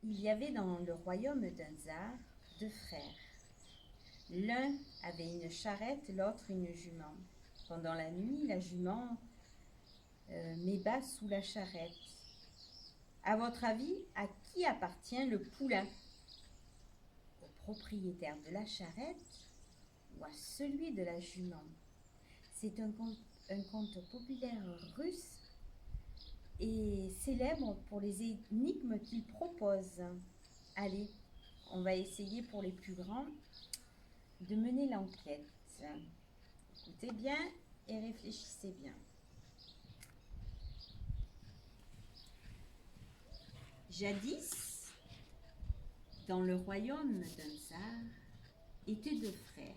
Il y avait dans le royaume d'un tsar 2 frères. L'un avait une charrette, l'autre une jument. Pendant la nuit, la jument met bas sous la charrette. À votre avis, à qui appartient le poulain? Au propriétaire de la charrette ou à celui de la jument? C'est un conte populaire russe et célèbre pour les énigmes qu'il propose. Allez, on va essayer pour les plus grands de mener l'enquête. Écoutez bien et réfléchissez bien. Jadis, dans le royaume d'un tsar, étaient 2 frères,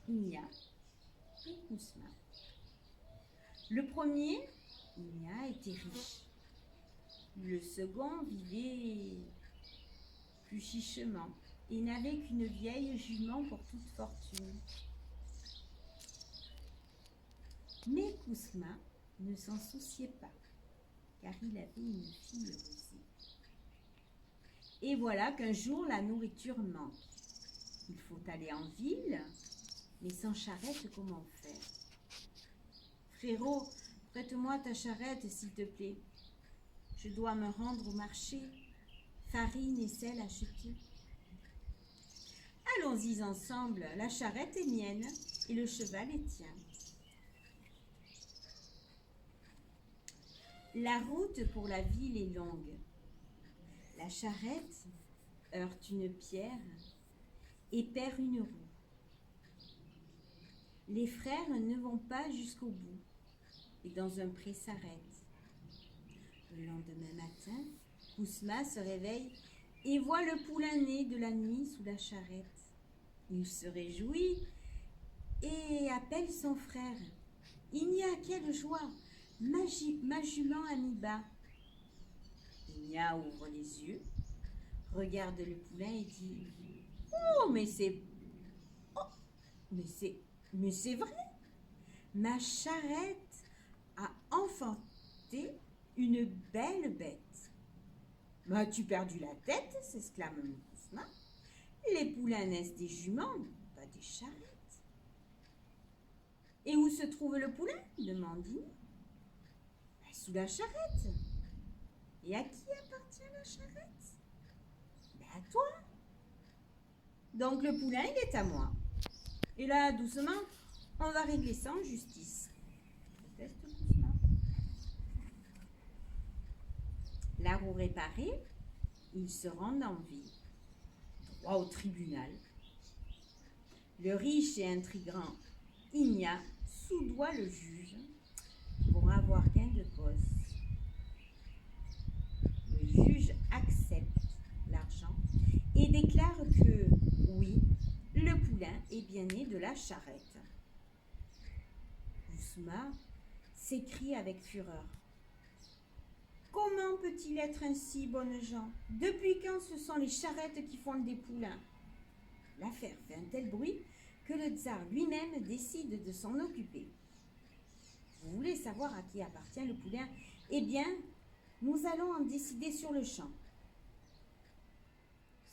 Inia et Kousma. Le premier, Inia, était riche. Le second vivait plus chichement et n'avait qu'une vieille jument pour toute fortune. Mais Kousma ne s'en souciait pas, car il avait une fille rusée. Et voilà qu'un jour, la nourriture manque. Il faut aller en ville, mais sans charrette, comment faire? Frérot, prête-moi ta charrette, s'il te plaît. Je dois me rendre au marché, farine et sel acheter. Allons-y ensemble, la charrette est mienne et le cheval est tien. La route pour la ville est longue. La charrette heurte une pierre et perd une roue. Les frères ne vont pas jusqu'au bout et dans un pré s'arrêtent. Le lendemain matin, Kousma se réveille et voit le poulain né de la nuit sous la charrette. Il se réjouit et appelle son frère. « Inia, quelle joie! Ma jument a mis bas. » Inia ouvre les yeux, regarde le poulain et dit « Oh, mais c'est vrai! Ma charrette a enfanté une belle bête. »« M'as-tu perdu la tête ?» s'exclame Kousma. « Les poulains naissent des juments, pas des charrettes. »« Et où se trouve le poulain ?» demande Inia. « Sous la charrette. »« Et à qui appartient la charrette ?»« À toi. »« Donc le poulain, il est à moi. » Et là, doucement, on va régler ça en justice. Proteste Kousma. La roue réparée, ils se rendent en ville, droit au tribunal. Le riche et intrigant Inia soudoie le juge pour avoir gain de cause. Le juge accepte l'argent et déclare que, oui, le poulain est bien né de la charrette. Kousma s'écrie avec fureur. « Comment peut-il être ainsi, bonnes gens? Depuis quand ce sont les charrettes qui font des poulains ?» L'affaire fait un tel bruit que le tsar lui-même décide de s'en occuper. Vous voulez savoir à qui appartient le poulain? Eh bien, nous allons en décider sur le champ.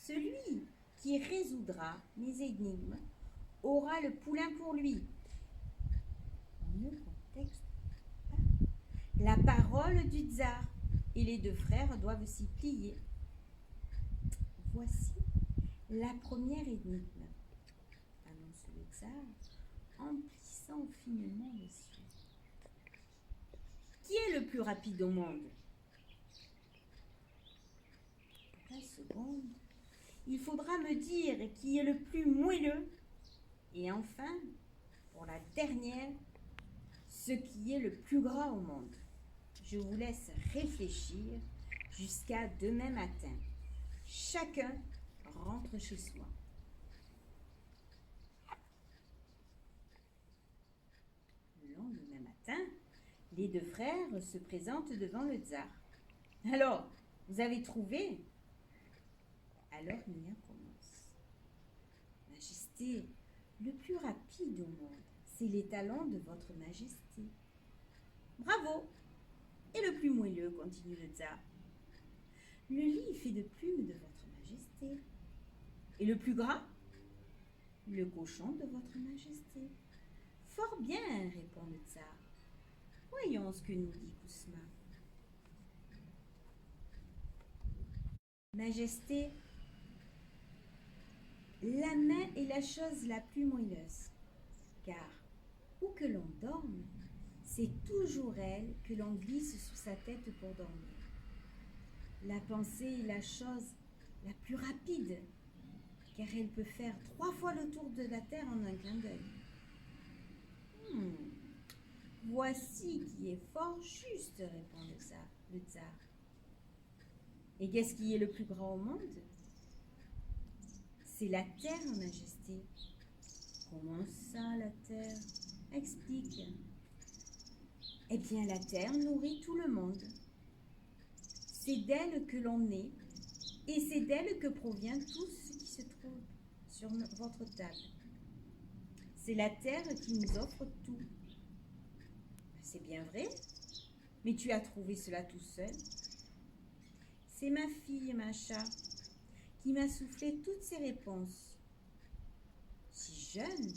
Celui qui résoudra mes énigmes aura le poulain pour lui. On ne contexte pas la parole du tsar et les 2 frères doivent s'y plier. Voici la première énigme, annonce le tsar en plissant finement les yeux. Qui est le plus rapide au monde? Pour la seconde, il faudra me dire qui est le plus moelleux. Et enfin, pour la dernière, ce qui est le plus gras au monde. Je vous laisse réfléchir jusqu'à demain matin. Chacun rentre chez soi. Le lendemain matin, les 2 frères se présentent devant le tsar. « Alors, vous avez trouvé ?» Alors Inia commence. « Majesté, le plus rapide au monde, c'est les talons de votre majesté. »« Bravo ! Et le plus moelleux, continue le tsar. » Le lit fait de plumes de votre majesté. Et le plus gras? Le cochon de votre majesté. Fort bien, répond le tsar. Voyons ce que nous dit Kousma. Majesté, la main est la chose la plus moelleuse, car où que l'on dorme, c'est toujours elle que l'on glisse sous sa tête pour dormir. La pensée est la chose la plus rapide, car elle peut faire 3 fois le tour de la terre en un clin d'œil. Voici qui est fort juste, répond le tsar. Et qu'est-ce qui est le plus grand au monde? C'est la terre, majesté. Comment ça, la terre? Explique. Eh bien, la terre nourrit tout le monde. C'est d'elle que l'on est, et c'est d'elle que provient tout ce qui se trouve sur votre table. C'est la terre qui nous offre tout. C'est bien vrai, mais tu as trouvé cela tout seul. C'est ma fille, Macha, qui m'a soufflé toutes ces réponses. Si jeune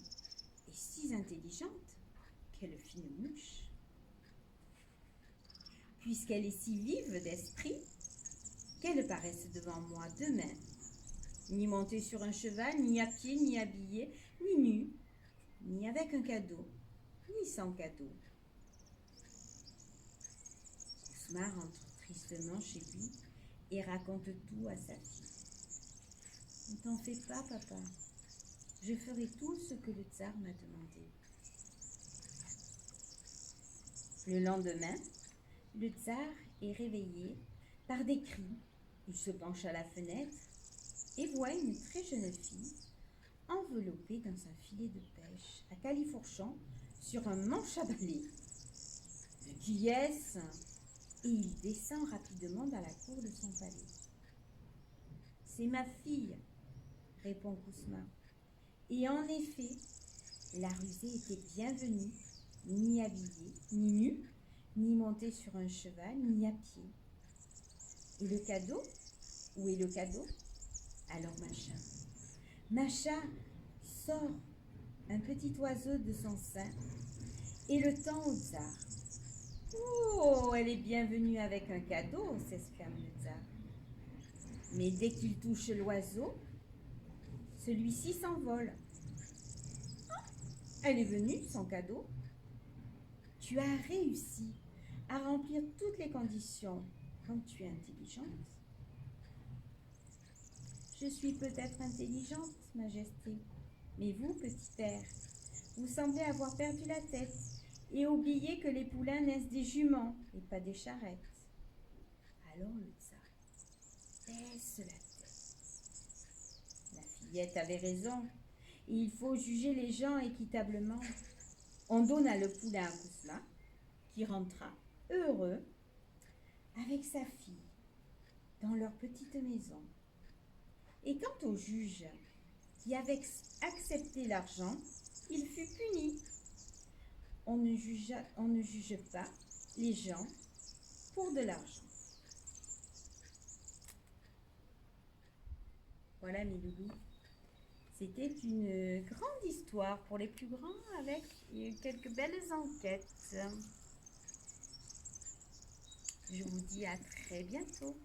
et si intelligente, quelle fine mouche. Puisqu'elle est si vive d'esprit, qu'elle paraisse devant moi demain, ni montée sur un cheval, ni à pied, ni habillée, ni nue, ni avec un cadeau, ni sans cadeau. Kousma rentre tristement chez lui et raconte tout à sa fille. Ne t'en fais pas, papa. Je ferai tout ce que le tsar m'a demandé. Le lendemain, le tsar est réveillé par des cris. Il se penche à la fenêtre et voit une très jeune fille enveloppée dans un filet de pêche à califourchon sur un manche à balai. « Qui est-ce » Et il descend rapidement dans la cour de son palais. « C'est ma fille » répond Kousma. Et en effet, la rusée était bienvenue, ni habillée, ni nue, ni montée sur un cheval, ni à pied. Et le cadeau? Où est le cadeau? Alors Macha sort un petit oiseau de son sein et le tend au tsar. Oh, elle est bienvenue avec un cadeau, s'exclame le tsar. Mais dès qu'il touche l'oiseau, celui-ci s'envole. Ah, elle est venue sans cadeau. Tu as réussi à remplir toutes les conditions, comme tu es intelligente. Je suis peut-être intelligente, majesté, mais vous, petit père, vous semblez avoir perdu la tête et oublié que les poulains naissent des juments et pas des charrettes. Alors le tsar baisse la tête. La fillette avait raison, et il faut juger les gens équitablement. On donna le poulain à Kousma, qui rentra heureux avec sa fille dans leur petite maison. Et quant au juge qui avait accepté l'argent, il fut puni. On ne juge pas les gens pour de l'argent. Voilà mes loulous. C'était une grande histoire pour les plus grands avec quelques belles enquêtes. Je vous dis à très bientôt.